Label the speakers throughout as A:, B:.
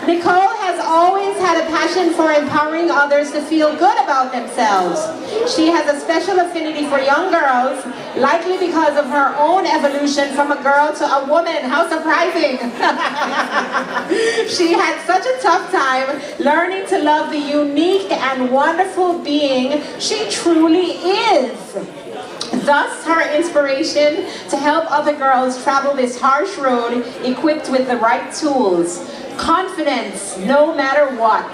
A: Nicole has always had a passion for empowering others to feel good about themselves. She has a special affinity for young girls, likely because of her own evolution from a girl to a woman. How surprising! She had such a tough time learning to love the unique and wonderful being she truly is. Thus, her inspiration to help other girls travel this harsh road equipped with the right tools. Confidence, no matter what.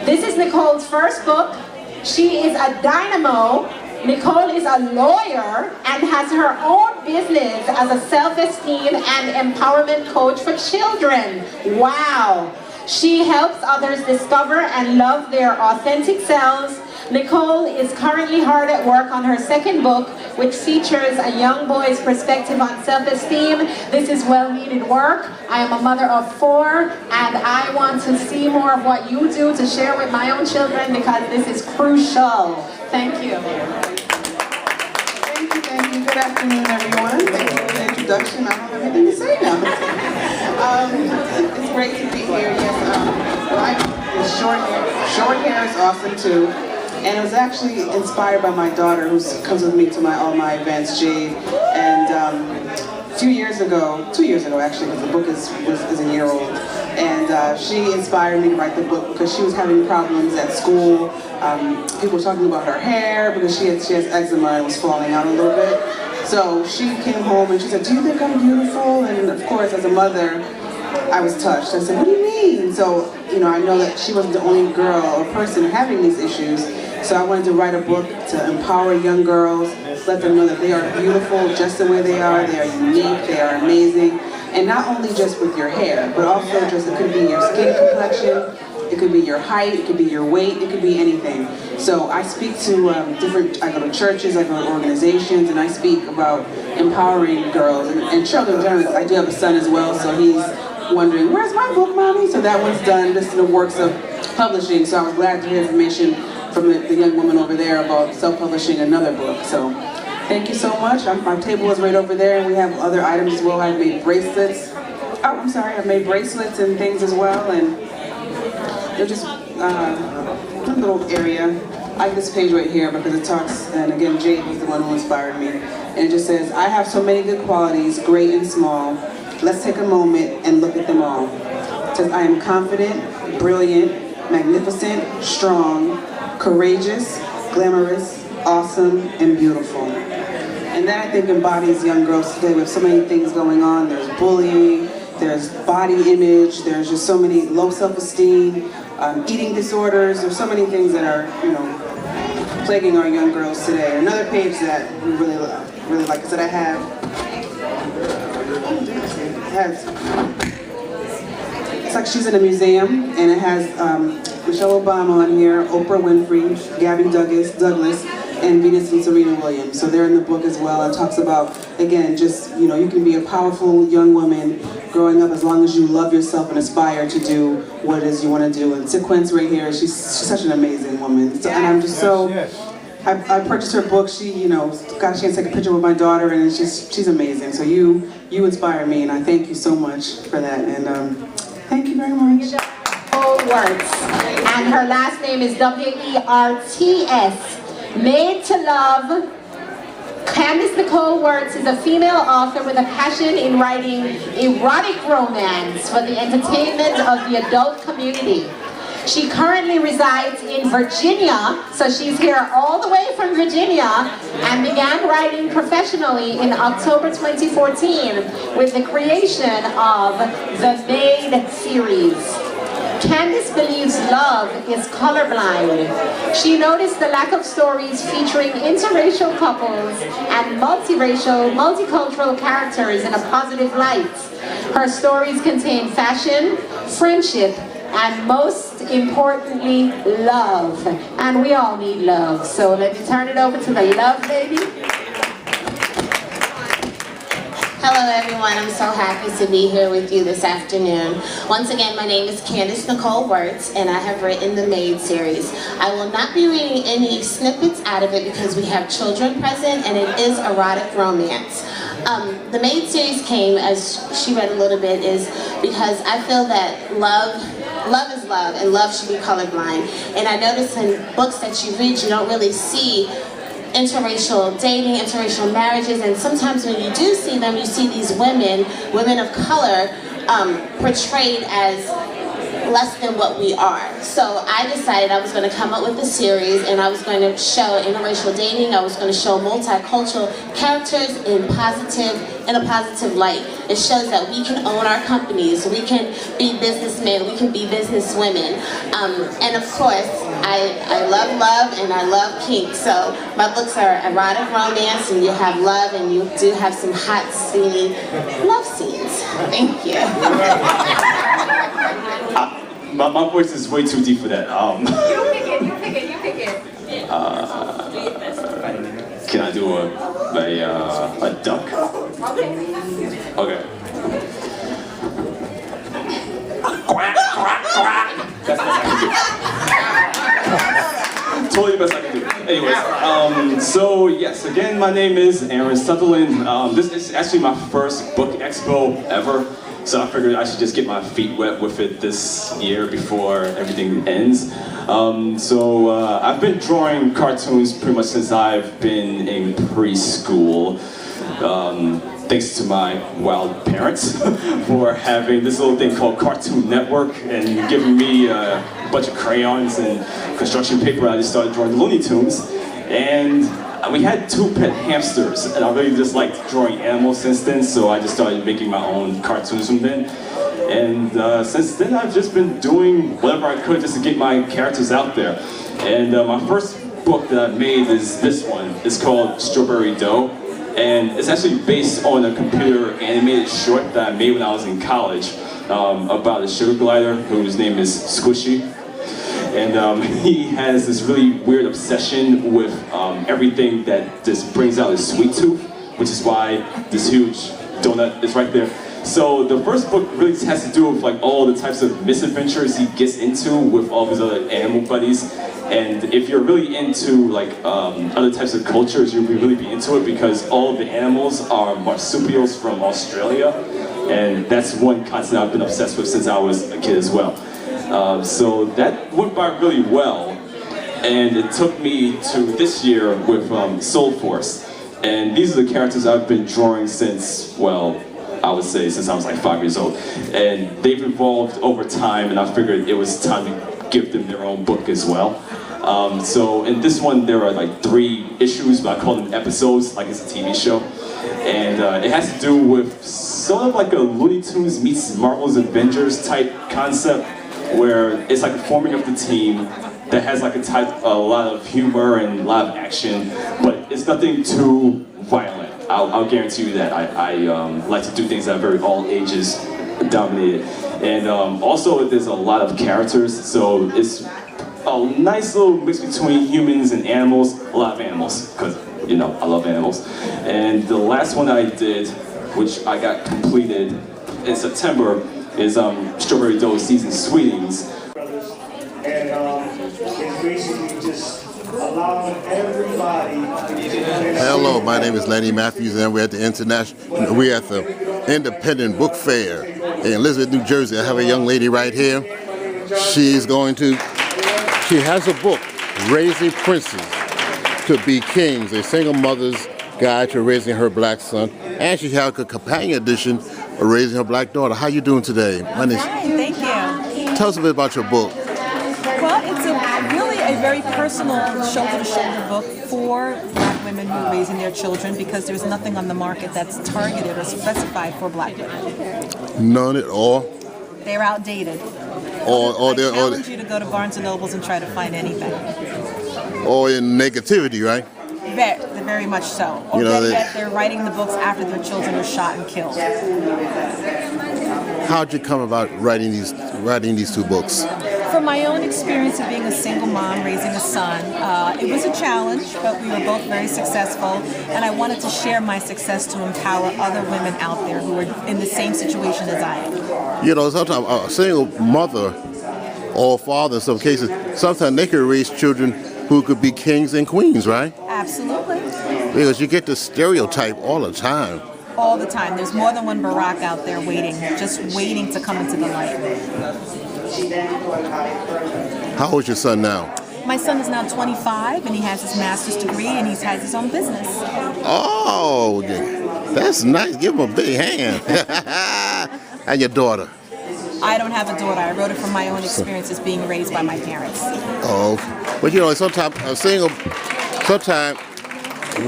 A: This is Nicole's first book. She is a dynamo. Nicole is a lawyer and has her own business as a self-esteem and empowerment coach for children. Wow! She helps others discover and love their authentic selves. Nicole is currently hard at work on her second book, which features a young boy's perspective on self-esteem. This is well-needed work. I am a mother of 4, and I want to see more of what you do to share with my own children because this is crucial. Thank you.
B: Thank you, thank you. Good afternoon, everyone. Thank you for the introduction. I don't have anything to say now. It's great to be here. Yes, short hair is awesome too. And it was actually inspired by my daughter, who comes with me to all my events, Jade. And a few years ago, 2 years ago actually, because the book is a year old, and she inspired me to write the book because she was having problems at school. People were talking about her hair because she has eczema and it was falling out a little bit. So she came home and she said, "Do you think I'm beautiful?" And of course, as a mother, I was touched. I said, "What do you mean?" So, I know that she wasn't the only girl or person having these issues. So I wanted to write a book to empower young girls, let them know that they are beautiful just the way they are unique, they are amazing. And not only just with your hair, but also just it could be your skin complexion, it could be your height, it could be your weight, it could be anything. So I speak to I go to churches, I go to organizations, and I speak about empowering girls and children generally. I do have a son as well, so he's wondering, "Where's my book, Mommy?" So that one's done, just in the works of publishing. So I was glad to hear information from the young woman over there about self-publishing another book. So thank you so much. Our table is right over there, and we have other items as well. I've made bracelets. Oh, I'm sorry. I've made bracelets and things as well, and they're just a little area. I like this page right here because it talks, and again, Jade was the one who inspired me. And it just says, "I have so many good qualities, great and small. Let's take a moment and look at them all." It says, "I am confident, brilliant, magnificent, strong, courageous, glamorous, awesome, and beautiful." And that, I think, embodies young girls today. We have so many things going on. There's bullying, there's body image, there's just so many low self-esteem, eating disorders. There's so many things that are, plaguing our young girls today. Another page that we really like is that I have, it's like she's in a museum, and it has Michelle Obama on here, Oprah Winfrey, Gabby Douglas, and Venus and Serena Williams. So they're in the book as well. It talks about, again, just, you can be a powerful young woman growing up as long as you love yourself and aspire to do what it is you want to do. And Sequence right here, she's such an amazing woman. So, and I'm just so, I purchased her book. She, got a chance to take a picture with my daughter, and it's just, she's amazing. So you inspire me, and I thank you so much for that. And thank you very much.
A: Words. And her last name is W-E-R-T-S. Made to Love. Candice Nicole Wirtz is a female author with a passion in writing erotic romance for the entertainment of the adult community. She currently resides in Virginia, so she's here all the way from Virginia, and began writing professionally in October 2014 with the creation of the Maid series. Candice believes love is colorblind. She noticed the lack of stories featuring interracial couples and multicultural characters in a positive light. Her stories contain fashion, friendship, and most importantly, love. And we all need love. So let me turn it over to the love baby.
C: Hello everyone, I'm so happy to be here with you this afternoon. Once again, my name is Candice Nicole Wirtz, and I have written the Maid series. I will not be reading any snippets out of it because we have children present, and it is erotic romance. The Maid series came, as she read a little bit, is because I feel that love love is love, and love should be colorblind. And I notice in books that you read, you don't really see interracial dating, interracial marriages, and sometimes when you do see them, you see these women of color, portrayed as less than what we are. So I decided I was going to come up with a series, and I was going to show interracial dating. I was going to show multicultural characters in a positive light. It shows that we can own our companies, we can be businessmen, we can be businesswomen. And of course, I love and I love kink. So my books are erotic romance, and you have love, and you do have some hot, steamy love scenes. Thank you.
D: My voice is way too deep for that.
A: You pick it.
D: Can I do a duck? Okay. Quack, quack, quack. That's the best I can do. Totally the best I can do. Anyways, so yes, again, my name is Aaron Sutherland. This is actually my first book expo ever. So I figured I should just get my feet wet with it this year before everything ends. I've been drawing cartoons pretty much since I've been in preschool. Thanks to my wild parents for having this little thing called Cartoon Network and giving me a bunch of crayons and construction paper. I just started drawing Looney Tunes. And we had 2 pet hamsters, and I really just liked drawing animals since then, so I just started making my own cartoons from then. And since then, I've just been doing whatever I could just to get my characters out there. And my first book that I made is this one. It's called Strawberry Dough, and it's actually based on a computer animated short that I made when I was in college about a sugar glider whose name is Squishy. And he has this really weird obsession with everything that just brings out his sweet tooth, which is why this huge donut is right there. So the first book really just has to do with like all the types of misadventures he gets into with all his other animal buddies. And if you're really into like other types of cultures, you'll really be into it because all of the animals are marsupials from Australia. And that's one concept I've been obsessed with since I was a kid as well. So that went by really well, and it took me to this year with Soul Force. And these are the characters I've been drawing since, well, I would say since I was like 5 years old. And they've evolved over time, and I figured it was time to give them their own book as well. So in this one, there are like 3 issues, but I call them episodes, like it's a TV show. And it has to do with sort of like a Looney Tunes meets Marvel's Avengers type concept, where it's like a forming of the team that has like a lot of humor and a lot of action, but it's nothing too violent. I'll guarantee you that. I like to do things that are very all ages dominated. And also there's a lot of characters, so it's a nice little mix between humans and animals, a lot of animals, because you know, I love animals. And the last one I did, which I got completed in September, is Strawberry Dough Seasoned Sweetings.
E: And it's basically just allowing everybody.
F: Hello, my name is Lenny Matthews, and we're at the Independent Book Fair in Elizabeth, New Jersey. I have a young lady right here. She has a book, Raising Princes to Be Kings, a single mother's guide to raising her black son, and she has a companion edition of Raising Her Black Daughter. How you doing today?
G: Fine, thank you.
F: Tell us a bit about your book.
G: Well, it's really a very personal shoulder-to-shoulder book for black women who are raising their children, because there's nothing on the market that's targeted or specified for black women.
F: None at all?
G: They're outdated. I challenge you to go to Barnes & Nobles and try to find anything.
F: Or in negativity, right?
G: Very much so. Or yet they're writing the books after their children are shot and killed.
F: How'd you come about writing these 2 books?
G: From my own experience of being a single mom raising a son, it was a challenge, but we were both very successful, and I wanted to share my success to empower other women out there who are in the same situation as I am.
F: You know, sometimes a single mother or father in some cases, sometimes they can raise children who could be kings and queens, right?
G: Absolutely.
F: Because you get the stereotype all the time.
G: All the time. There's more than one Barack out there waiting, just waiting to come into the light.
B: she then taught how they further.
F: How old is your son now?
G: My son is now 25, and he has his master's degree, and he has his own business.
F: Oh, that's nice. Give him a big hand. And your daughter?
G: I don't have a daughter. I wrote it from my own experiences being raised by my parents.
F: Oh, but you know, sometimes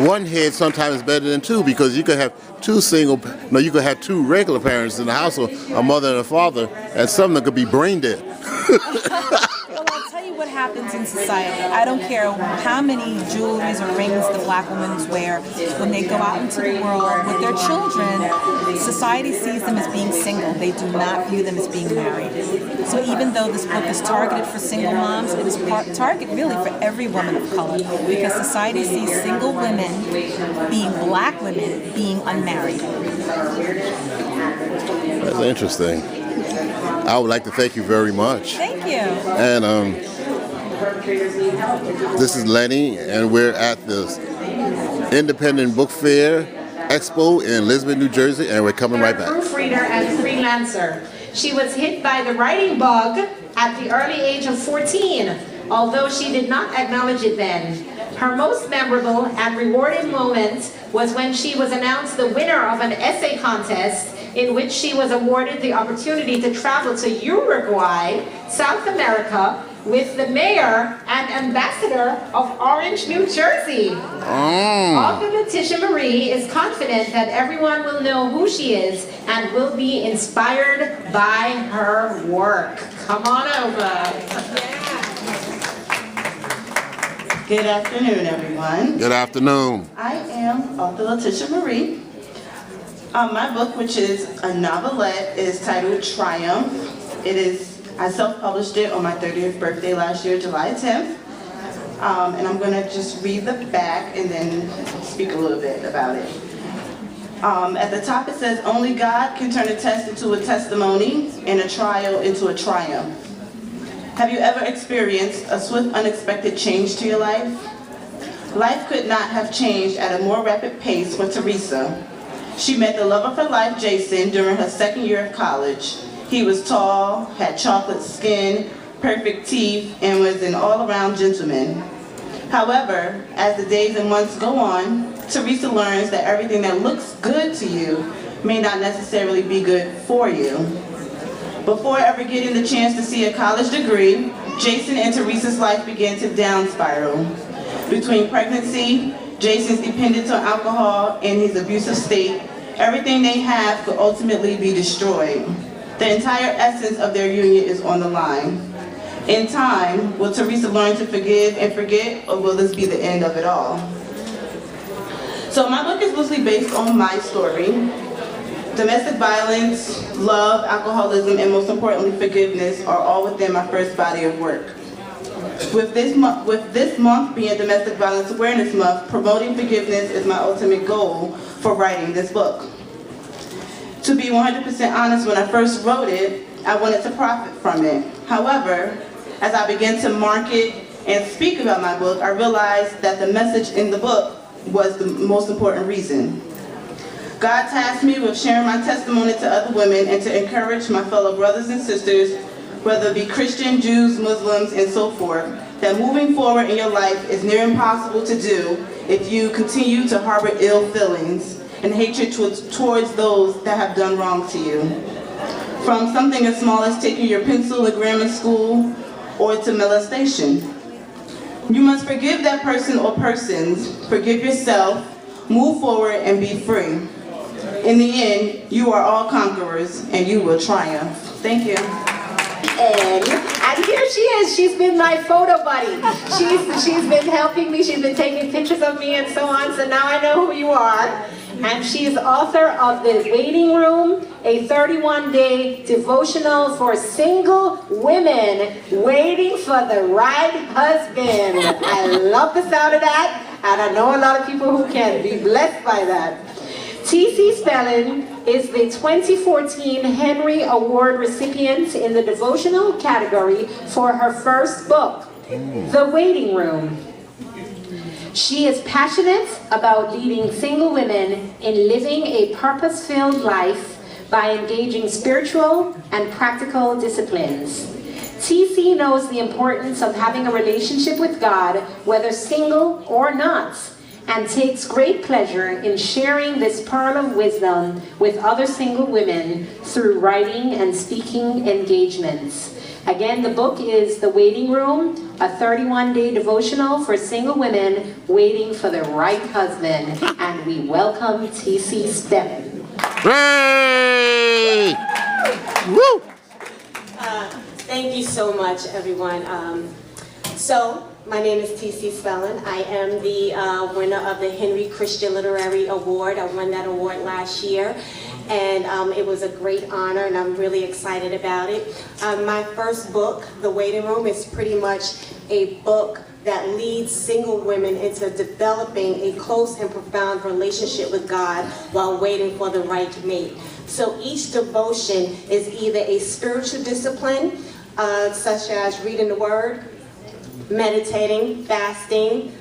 F: one head sometimes is better than two, because you could have you could have two regular parents in the household, a mother and a father, and some of them could be brain dead.
G: Well, I'll tell you what happens in society. I don't care how many jewelries or rings the black women wear. When they go out into the world with their children, society sees them as being single. They do not view them as being married. So even though this book is targeted for single moms, it is targeted really for every woman of color, because society sees single women, being black women, being unmarried.
F: That's interesting. I would like to thank you very much.
G: Thank you.
F: And this is Lenny, and we're at the Independent Book Fair Expo in Elizabeth, New Jersey, and we're coming right back.
A: Proofreader and freelancer. She was hit by the writing bug at the early age of 14, although she did not acknowledge it then. Her most memorable and rewarding moment was when she was announced the winner of an essay contest in which she was awarded the opportunity to travel to Uruguay, South America, with the mayor and ambassador of Orange, New Jersey. Author Letitia Marie is confident that everyone will know who she is and will be inspired by her work. Come on over.
H: Good afternoon, everyone.
F: Good afternoon.
H: I am author Letitia Marie. My book, which is a novelette, is titled Triumph. I self-published it on my 30th birthday last year, July 10th. And I'm going to just read the back and then speak a little bit about it. At the top it says, only God can turn a test into a testimony and a trial into a triumph. Have you ever experienced a swift, unexpected change to your life? Life could not have changed at a more rapid pace for Teresa. She met the love of her life, Jason, during her second year of college. He was tall, had chocolate skin, perfect teeth, and was an all-around gentleman. However, as the days and months go on, Teresa learns that everything that looks good to you may not necessarily be good for you. Before ever getting the chance to see a college degree, Jason and Teresa's life began to down spiral. Between pregnancy, Jason's dependence on alcohol, and his abusive state, everything they have could ultimately be destroyed. The entire essence of their union is on the line. In time, will Teresa learn to forgive and forget, or will this be the end of it all? So my book is loosely based on my story. Domestic violence, love, alcoholism, and most importantly, forgiveness are all within my first body of work. With this month being Domestic Violence Awareness Month, promoting forgiveness is my ultimate goal for writing this book. To be 100% honest, when I first wrote it, I wanted to profit from it. However, as I began to market and speak about my book, I realized that the message in the book was the most important reason. God tasked me with sharing my testimony to other women and to encourage my fellow brothers and sisters, whether it be Christian, Jews, Muslims, and so forth, that moving forward in your life is near impossible to do if you continue to harbor ill feelings and hatred towards those that have done wrong to you. From something as small as taking your pencil in grammar school or to molestation. You must forgive that person or persons, forgive yourself, move forward, and be free. In the end, you are all conquerors, and you will triumph. Thank you.
A: And here she is. She's been my photo buddy. She's been helping me. She's been taking pictures of me and so on. So now I know who you are. And she is author of The Waiting Room, a 31-day devotional for single women waiting for the right husband. I love the sound of that, and I know a lot of people who can be blessed by that. T.C. Spelling is the 2014 Henry Award recipient in the devotional category for her first book, The Waiting Room. She is passionate about leading single women in living a purpose-filled life by engaging spiritual and practical disciplines. TC knows the importance of having a relationship with God, whether single or not, and takes great pleasure in sharing this pearl of wisdom with other single women through writing and speaking engagements. Again, the book is The Waiting Room, a 31-day devotional for single women waiting for the right husband. And we welcome TC Stebbin.
F: Hooray! Woo!
C: Thank you so much, everyone. My name is T.C. Spellin. I am the winner of the Henry Christian Literary Award. I won that award last year, and it was a great honor, and I'm really excited about it. My first book, The Waiting Room, is pretty much a book that leads single women into developing a close and profound relationship with God while waiting for the right mate. So each devotion is either a spiritual discipline, such as reading the Word, meditating, fasting,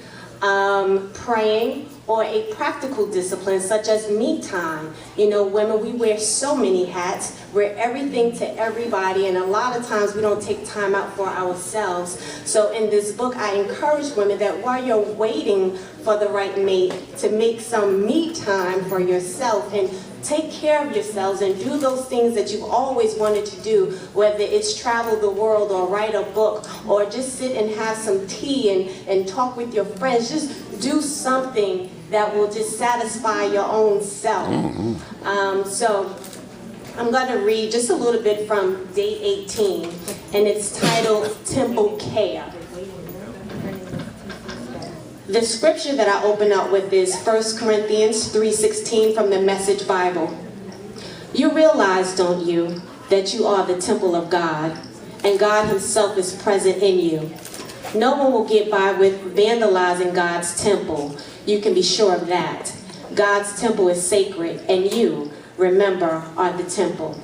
C: praying, or a practical discipline such as me time. You know, women, we wear so many hats. We're everything to everybody, and a lot of times we don't take time out for ourselves. So in this book, I encourage women that while you're waiting for the right mate, to make some me time for yourself and take care of yourselves and do those things that you've always wanted to do, whether it's travel the world or write a book or just sit and have some tea and talk with your friends. Just do something that will just satisfy your own self. So I'm going to read just a little bit from day 18, and it's titled Temple Care. The scripture that I open up with is 1 Corinthians 3:16 from the Message Bible. You realize, don't you, that you are the temple of God, and God himself is present in you. No one will get by with vandalizing God's temple. You can be sure of that. God's temple is sacred, and you, remember, are the temple.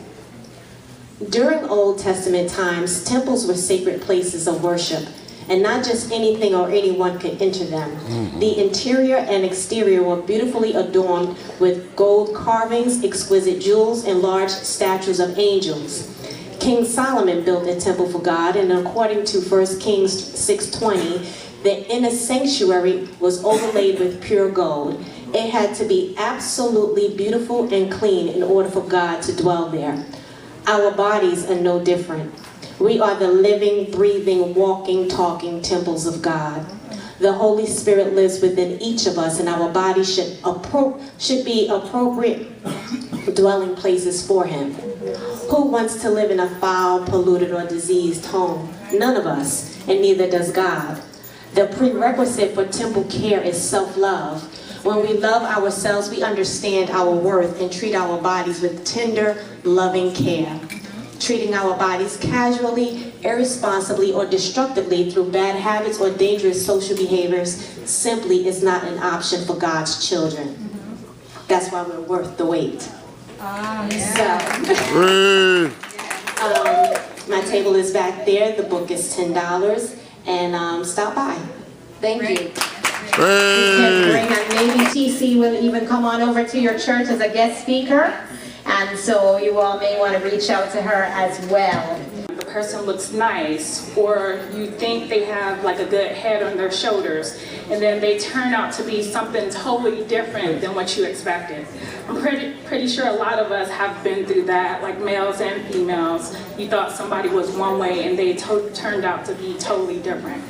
C: During Old Testament times, temples were sacred places of worship, and not just anything or anyone could enter them. The interior and exterior were beautifully adorned with gold carvings, exquisite jewels, and large statues of angels. King Solomon built a temple for God, and according to 1 Kings 6:20, the inner sanctuary was overlaid with pure gold. It had to be absolutely beautiful and clean in order for God to dwell there. Our bodies are no different. We are the living, breathing, walking, talking temples of God. The Holy Spirit lives within each of us, and our bodies should be appropriate dwelling places for Him. Who wants to live in a foul, polluted, or diseased home? None of us, and neither does God. The prerequisite for temple care is self-love. When we love ourselves, we understand our worth and treat our bodies with tender, loving care. Treating our bodies casually, irresponsibly, or destructively through bad habits or dangerous social behaviors simply is not an option for God's children. That's why we're worth the wait. My table is back there. The book is $10, and stop by.
A: Thank you. And maybe TC will even come on over to your church as a guest speaker. And so you all may want to reach out to her as well.
I: The person looks nice, or you think they have like a good head on their shoulders, and then they turn out to be something totally different than what you expected. I'm pretty sure a lot of us have been through that, like males and females. You thought somebody was one way and they turned out to be totally different.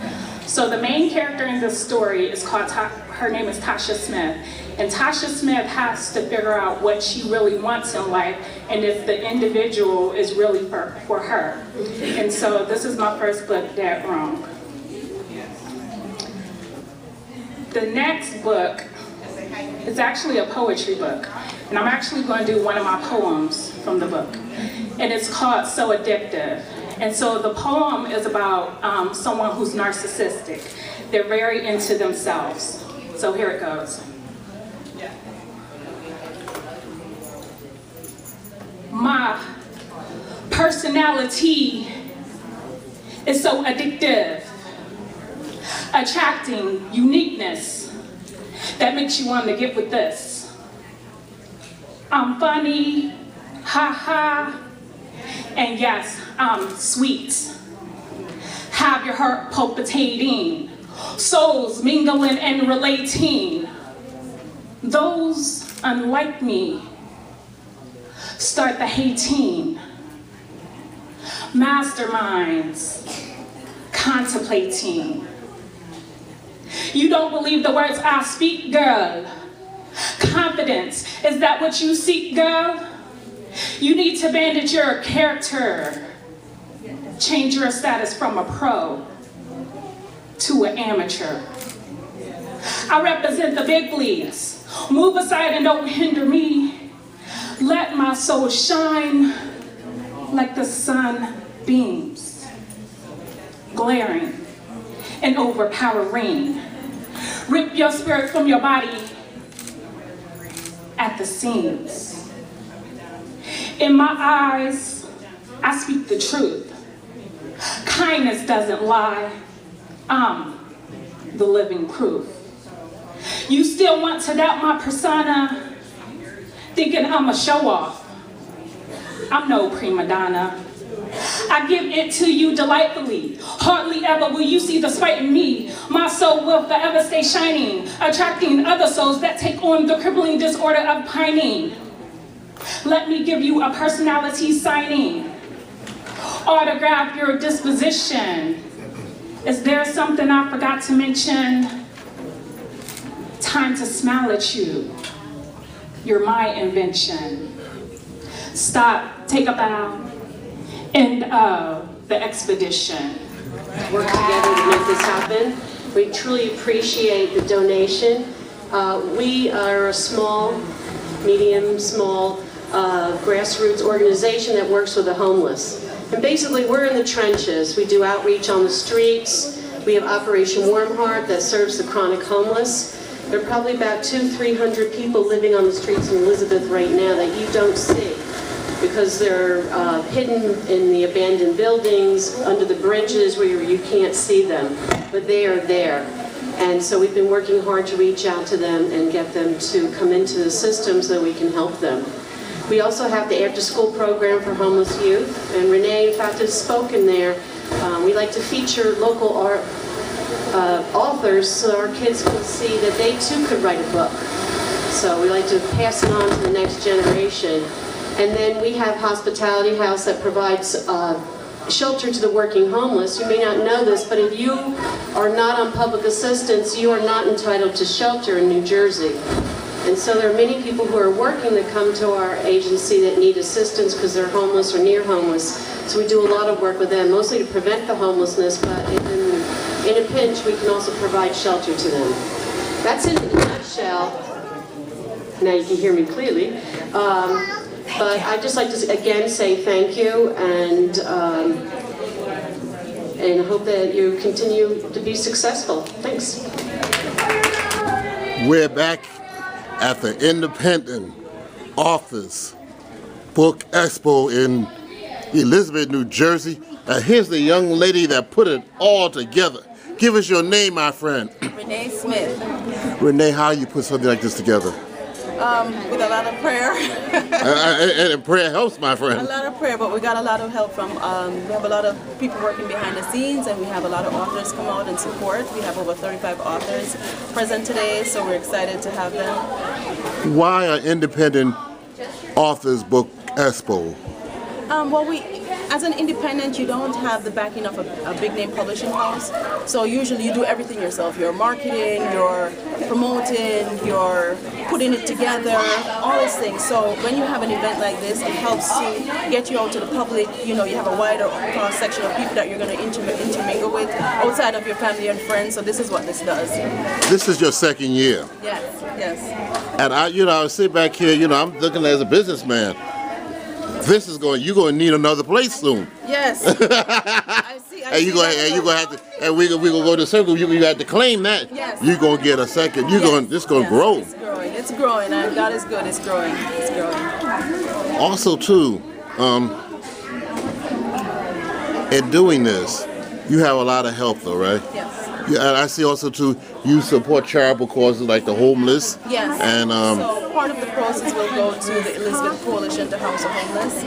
I: So the main character in this story is called, her name is Tasha Smith. And Tasha Smith has to figure out what she really wants in life and if the individual is really for her. And so this is my first book, Dead Wrong. The next book is actually a poetry book. And I'm actually going to do one of my poems from the book. And it's called So Addictive. And so the poem is about someone who's narcissistic. They're very into themselves. So here it goes. My personality is so addictive, attracting uniqueness that makes you want to get with this. I'm funny, ha ha, and yes, I'm sweet. have your heart palpitating, souls mingling and relating. Those unlike me start the hating. Masterminds contemplating. You don't believe the words I speak, girl. Confidence, is that what you seek, girl? You need to bandage your character. Change your status from a pro to an amateur. I represent the big leagues. Move aside and don't hinder me. Let my soul shine like the sun beams, glaring and overpowering. Rip your spirit from your body at the seams. In my eyes, I speak the truth. Kindness doesn't lie. I'm the living proof. You still want to doubt my persona, thinking I'm a show-off. I'm no prima donna. I give it to you delightfully. Hardly ever will you see the spite in me. My soul will forever stay shining, attracting other souls that take on the crippling disorder of pining. Let me give you a personality signing. Autograph your disposition. Is there something I forgot to mention? Time to smile at you. You're my invention. Stop, take a bow. End of the expedition.
J: Work together to make this happen. We truly appreciate the donation. We are a small grassroots organization that works with the homeless. And basically we're in the trenches. We do outreach on the streets. We have Operation Warm Heart that serves the chronic homeless. There are probably about 200-300 people living on the streets in Elizabeth right now that you don't see, because they're hidden in the abandoned buildings, under the bridges where you can't see them, but they are there. And so we've been working hard to reach out to them and get them to come into the system so that we can help them. We also have the after-school program for homeless youth, and Renee, in fact, has spoken there. We like to feature local authors so our kids can see that they too could write a book. So we like to pass it on to the next generation. And then we have Hospitality House that provides shelter to the working homeless. You may not know this, but if you are not on public assistance, you are not entitled to shelter in New Jersey. And so there are many people who are working that come to our agency that need assistance because they're homeless or near homeless. So we do a lot of work with them, mostly to prevent the homelessness, but in a pinch, we can also provide shelter to them. That's it in a nutshell. Now you can hear me clearly. But I'd just like to again say thank you, and hope that you continue to be successful. Thanks.
F: We're back at the Independent Authors Book Expo in Elizabeth, New Jersey. And here's the young lady that put it all together. Give us your name, my friend.
K: Renee Smith.
F: Renee, how you put something like this together?
K: With a lot of prayer.
F: And prayer helps, my friend.
K: A lot of prayer, but we got a lot of help from, we have a lot of people working behind the scenes, and we have a lot of authors come out and support. We have over 35 authors present today, so we're excited to have them.
F: Why an Independent Authors Book Expo?
K: Well, as an independent, you don't have the backing of a big name publishing house. So usually you do everything yourself. You're marketing, you're promoting, you're putting it together, all these things. So when you have an event like this, it helps to get you out to the public. You know, you have a wider cross section of people that you're going to intermingle with outside of your family and friends. So this is what this does.
F: This is your second year.
K: Yes, yes.
F: And I sit back here, I'm looking as a businessman. This is you're going to need another place soon.
K: Yes.
F: And you're gonna have to, and we're gonna go to the circle. You have to claim that.
K: Yes.
F: You're gonna get a second. It's gonna grow.
K: It's growing. It's growing, and God is good. It's growing. It's growing.
F: Also, too, in doing this, you have a lot of help, though, right?
K: Yes.
F: Yeah, and I see also too, you support charitable causes like the homeless.
K: Yes.
F: And
K: so part of the process will go to the Elizabeth Coalition to House the Homeless.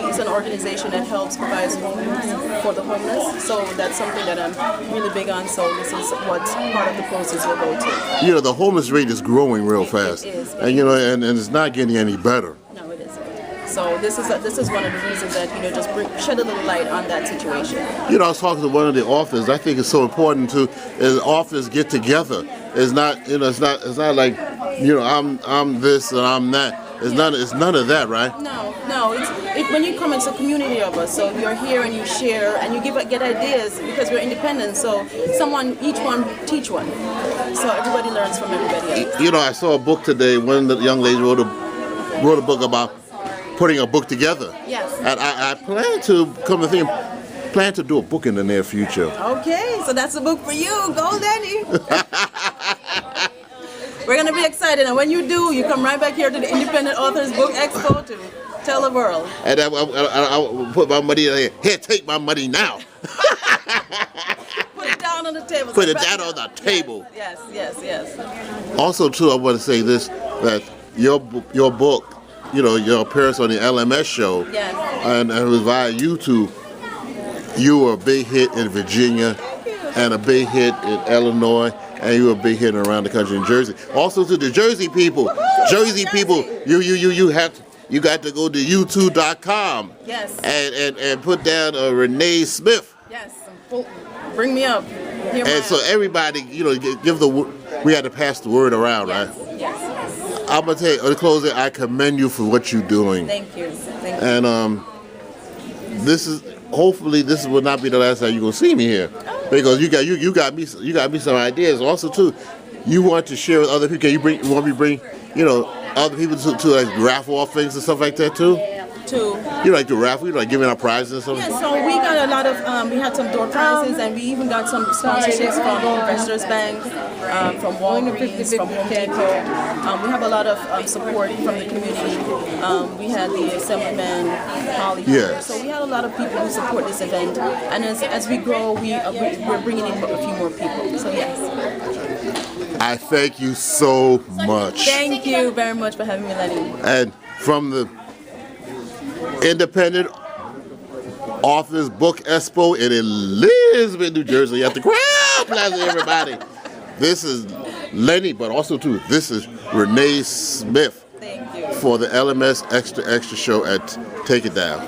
K: It's an organization that helps provide homes for the homeless. So that's something that I'm really big on. So this is what part of the process will go to.
F: You know, the homeless rate is growing real fast.
K: It is.
F: And you know, and it's not getting any better.
K: No, it isn't. So this is one of the reasons that just shed a little light on that situation.
F: You know, I was talking to one of the authors. I think it's so important to as authors get together. It's not it's not like I'm this and I'm that. It's none of that, right?
K: No. It's when you come, it's a community of us. So you're here and you share and you get ideas because we're independent. So each one teach one. So everybody learns from everybody else.
F: You know, I saw a book today. One of the young ladies wrote a book about putting a book together.
K: Yes.
F: And I plan to do a book in the near future.
K: Okay, so that's the book for you. Go, Danny. We're going to be excited. And when you do, you come right back here to the Independent Authors Book Expo to tell the world.
F: And I put my money in here. Take my money now.
K: Put it down on the table.
F: Put it down on the table.
K: Yes.
F: Also, too, I want to say this, that your book, your appearance on the LMS show,
K: yes,
F: and it was via YouTube, you were a big hit in Virginia and a big hit in Illinois, and you were a big hit around the country in Jersey. Also to the Jersey people, you got to go to YouTube.com.
K: Yes.
F: And put down Renee Smith.
K: Yes. Bring me up.
F: And so everybody, we had to pass the word around, right?
K: Yes.
F: I'm gonna tell you, in closing, I commend you for what you're doing.
K: Thank you.
F: And hopefully this will not be the last time you're gonna see me here, because you got me some ideas. Also too, you want to share with other people. You want me to bring other people to like raffle off things and stuff like that too? You like to raffle? You like giving out prizes and stuff?
K: Yeah, so we got a lot of, we had some door prizes, and we even got some sponsorships from Investors Bank, from Walgreens, from Home Depot. We have a lot of support from the community. We had the Assemblyman, Holly.
F: Yes.
K: So we had a lot of people who support this event, and as we grow, we're bringing in a few more people. So yes.
F: I thank you so much.
K: Thank you very much for having me, Lenny.
F: And from the Independent Authors Book Expo in Elizabeth, New Jersey, at the Crown Plaza, everybody. This is Lenny, but also too, this is Renee Smith.
K: Thank you.
F: For the LMS Extra show at Take It Down.